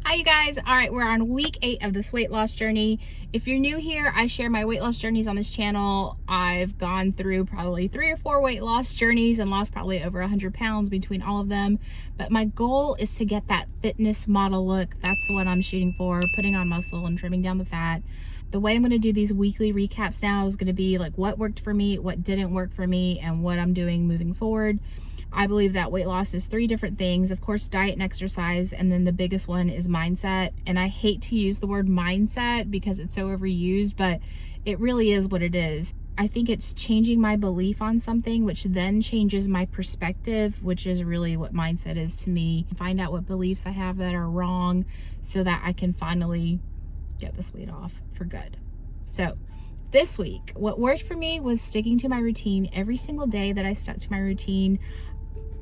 Hi you guys. All right, we're on week 8 of this weight loss journey. If you're new here, I share my weight loss journeys on this channel. I've gone through probably 3 or 4 weight loss journeys and lost probably over 100 pounds between all of them. But my goal is to get that fitness model look. That's what I'm shooting for, putting on muscle and trimming down the fat. The way I'm going to do these weekly recaps now is going to be like what worked for me, what didn't work for me, and what I'm doing moving forward. I believe that weight loss is 3 different things. Of course, diet and exercise, and then the biggest one is mindset. And I hate to use the word mindset because it's so overused, but it really is what it is. I think it's changing my belief on something, which then changes my perspective, which is really what mindset is to me. Find out what beliefs I have that are wrong so that I can finally get this weight off for good. So this week, what worked for me was sticking to my routine. Every single day that I stuck to my routine,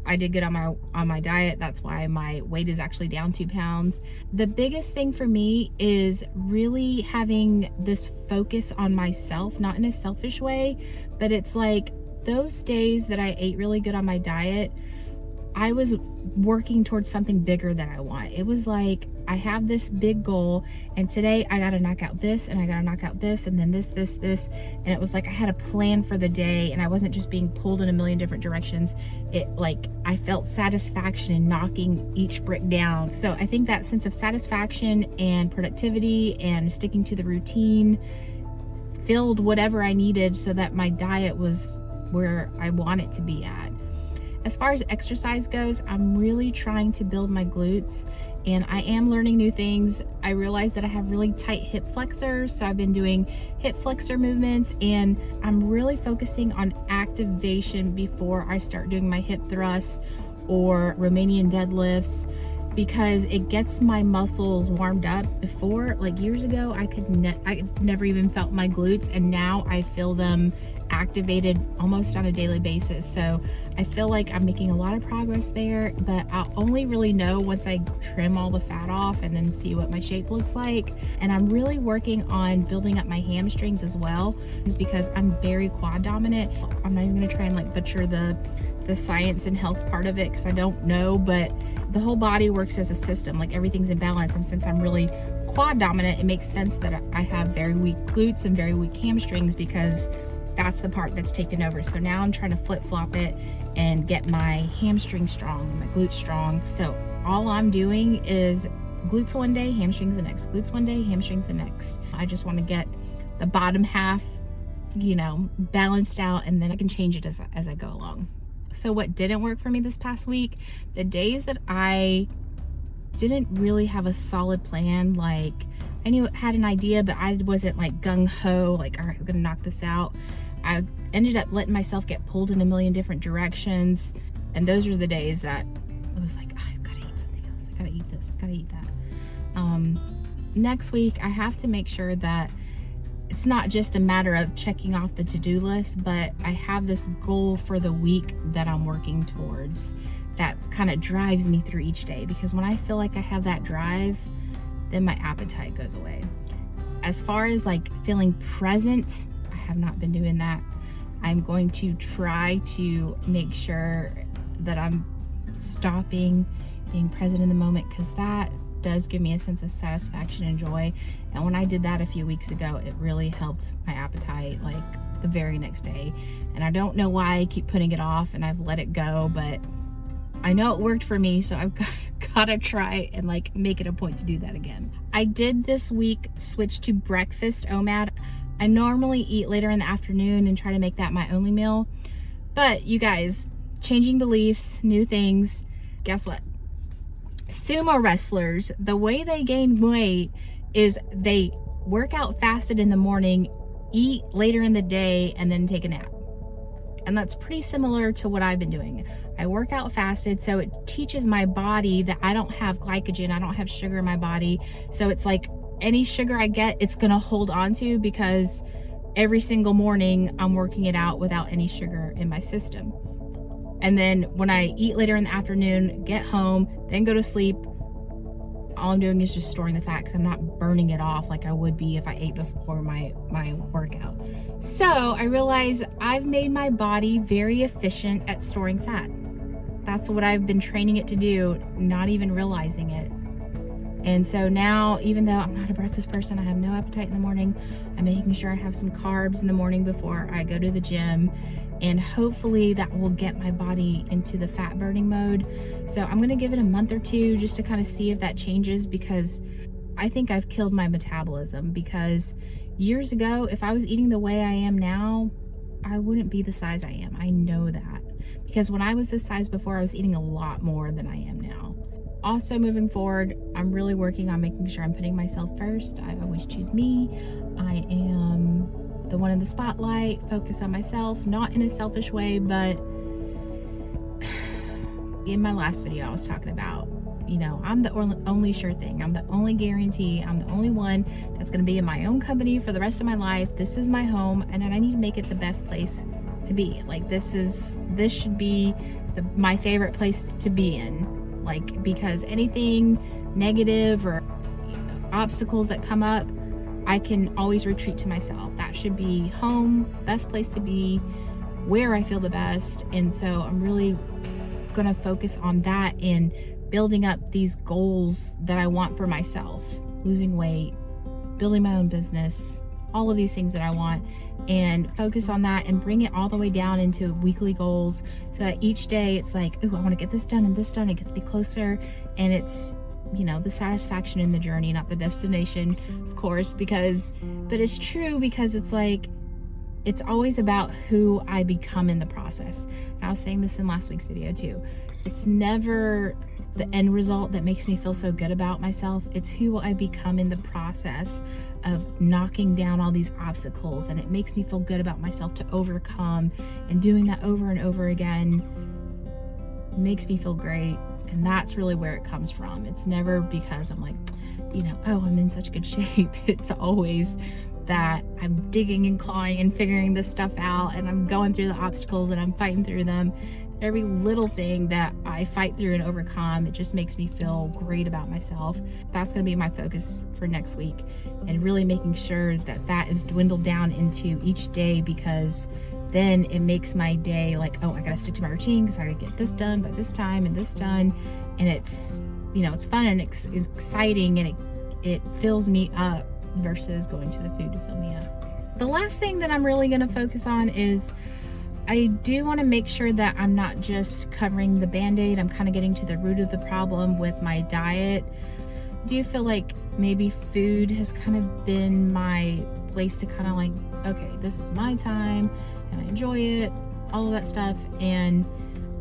I did good on my diet. That's why my weight is actually down 2 pounds. The biggest thing for me is really having this focus on myself, not in a selfish way, but it's like those days that I ate really good on my diet, I was working towards something bigger that I want. It was like, I have this big goal and today I got to knock out this and I got to knock out this and then this. And it was like I had a plan for the day and I wasn't just being pulled in a million different directions. It like I felt satisfaction in knocking each brick down. So I think that sense of satisfaction and productivity and sticking to the routine filled whatever I needed so that my diet was where I want it to be at. As far as exercise goes, I'm really trying to build my glutes and I am learning new things. I realize that I have really tight hip flexors, so I've been doing hip flexor movements and I'm really focusing on activation before I start doing my hip thrusts or Romanian deadlifts because it gets my muscles warmed up. Before, like years ago, I never even felt my glutes and now I feel them activated almost on a daily basis. So I feel like I'm making a lot of progress there, but I'll only really know once I trim all the fat off and then see what my shape looks like. And I'm really working on building up my hamstrings as well, is because I'm very quad dominant. I'm not even gonna try and like butcher the science and health part of it because I don't know, but the whole body works as a system, like everything's in balance. And since I'm really quad dominant, it makes sense that I have very weak glutes and very weak hamstrings because that's the part that's taken over. So now I'm trying to flip-flop it and get my hamstring strong and my glutes strong. So all I'm doing is glutes one day, hamstrings the next, glutes one day, hamstrings the next. I just want to get the bottom half, you know, balanced out, and then I can change it as I go along. So what didn't work for me this past week, the days that I didn't really have a solid plan, like I had an idea, but I wasn't like gung-ho, like, all right, we're gonna knock this out. I ended up letting myself get pulled in a million different directions. And those were the days that I was like, I've got to eat something else. I got to eat this, I got to eat that. Next week, I have to make sure that it's not just a matter of checking off the to-do list, but I have this goal for the week that I'm working towards that kind of drives me through each day. Because when I feel like I have that drive, then my appetite goes away. As far as like feeling present, I have not been doing that. I'm going to try to make sure that I'm stopping being present in the moment because that does give me a sense of satisfaction and joy. And when I did that a few weeks ago, it really helped my appetite like the very next day. And I don't know why I keep putting it off and I've let it go, but I know it worked for me, so I've gotta try and like make it a point to do that again. I did this week switch to breakfast OMAD. I normally eat later in the afternoon and try to make that my only meal. But you guys, changing beliefs, new things, guess what? Sumo wrestlers, the way they gain weight is they work out fasted in the morning, eat later in the day, and then take a nap. And that's pretty similar to what I've been doing. I work out fasted, so it teaches my body that I don't have glycogen, I don't have sugar in my body. So it's like any sugar I get, it's gonna hold on to because every single morning I'm working it out without any sugar in my system. And then when I eat later in the afternoon, get home, then go to sleep, all I'm doing is just storing the fat because I'm not burning it off like I would be if I ate before my workout. So I realize I've made my body very efficient at storing fat. That's what I've been training it to do, not even realizing it. And so now, even though I'm not a breakfast person, I have no appetite in the morning, I'm making sure I have some carbs in the morning before I go to the gym. And hopefully that will get my body into the fat burning mode. So I'm gonna give it a month or two just to kind of see if that changes, because I think I've killed my metabolism. Because years ago, if I was eating the way I am now, I wouldn't be the size I am. I know that. Because when I was this size before, I was eating a lot more than I am now. Also, moving forward, I'm really working on making sure I'm putting myself first. I always choose me. I am the one in the spotlight, focus on myself, not in a selfish way, but in my last video I was talking about, you know, I'm the only sure thing. I'm the only guarantee. I'm the only one that's going to be in my own company for the rest of my life. This is my home, and I need to make it the best place to be. Like, this should be my favorite place to be in. Like, because anything negative or obstacles that come up, I can always retreat to myself. That should be home, best place to be, where I feel the best. And so I'm really gonna focus on that and building up these goals that I want for myself. Losing weight, building my own business, all of these things that I want, and focus on that and bring it all the way down into weekly goals, so that each day it's like, oh, I want to get this done and this done. It gets me closer, and it's, you know, the satisfaction in the journey, not the destination, of course, but it's true, because it's like, it's always about who I become in the process. And I was saying this in last week's video too. It's never the end result that makes me feel so good about myself. It's who I become in the process of knocking down all these obstacles, and it makes me feel good about myself to overcome, and doing that over and over again makes me feel great. And that's really where it comes from. It's never because I'm like, you know, oh, I'm in such good shape. It's always that I'm digging and clawing and figuring this stuff out, and I'm going through the obstacles and I'm fighting through them. Every little thing that I fight through and overcome, it just makes me feel great about myself. That's going to be my focus for next week, and really making sure that that is dwindled down into each day, because then it makes my day like, oh, I got to stick to my routine because I got to get this done by this time and this done. And it's, you know, it's fun and it's exciting, and it fills me up versus going to the food to fill me up. The last thing that I'm really going to focus on is, I do want to make sure that I'm not just covering the band-aid. I'm kind of getting to the root of the problem with my diet. Do you feel like maybe food has kind of been my place to kind of like, okay, this is my time and I enjoy it, all of that stuff, and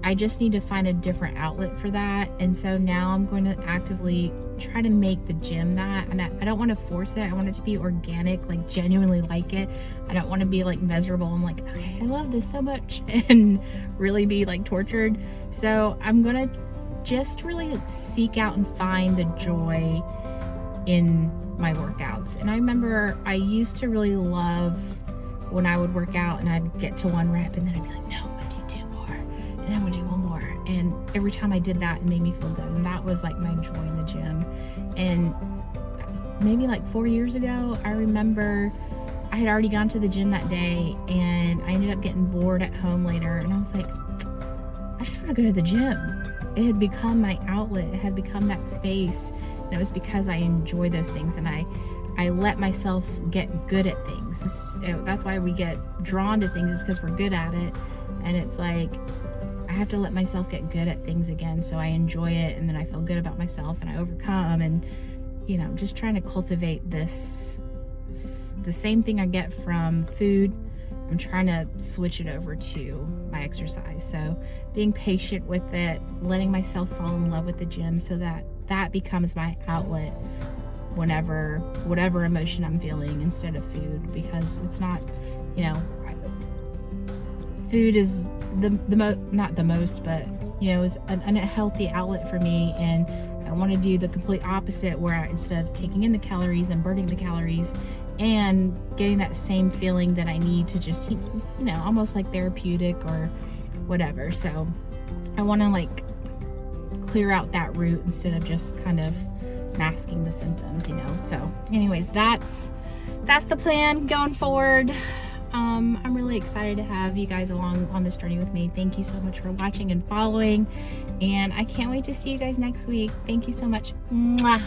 I just need to find a different outlet for that. And so now I'm going to actively try to make the gym that, and I don't want to force it. I want it to be organic, like genuinely like it. I don't want to be like miserable. I'm like, okay, I love this so much, and really be like tortured. So I'm gonna just really seek out and find the joy in my workouts. And I remember I used to really love when I would work out and I'd get to one rep and then I'd be like, no, I'm gonna do 2 more, and I'm gonna do 1 more. And every time I did that, it made me feel good. And that was like my joy in the gym. And maybe like 4 years ago, I remember I had already gone to the gym that day, and I ended up getting bored at home later, and I was like, I just want to go to the gym. It had become my outlet. It had become that space, and it was because I enjoy those things, and I let myself get good at things. That's why we get drawn to things, is because we're good at it. And it's like, I have to let myself get good at things again, so I enjoy it, and then I feel good about myself, and I overcome. And, you know, just trying to cultivate this, the same thing I get from food, I'm trying to switch it over to my exercise. So being patient with it, letting myself fall in love with the gym, so that that becomes my outlet whenever, whatever emotion I'm feeling, instead of food. Because it's not, you know, food is not the most, but, you know, is a healthy outlet for me. And I want to do the complete opposite, where instead of taking in the calories and burning the calories and getting that same feeling that I need to just, you know, almost like therapeutic or whatever. So I want to like clear out that root instead of just kind of masking the symptoms, you know. So anyways, that's the plan going forward. I'm really excited to have you guys along on this journey with me. Thank you so much for watching and following, and I can't wait to see you guys next week. Thank you so much. Mwah.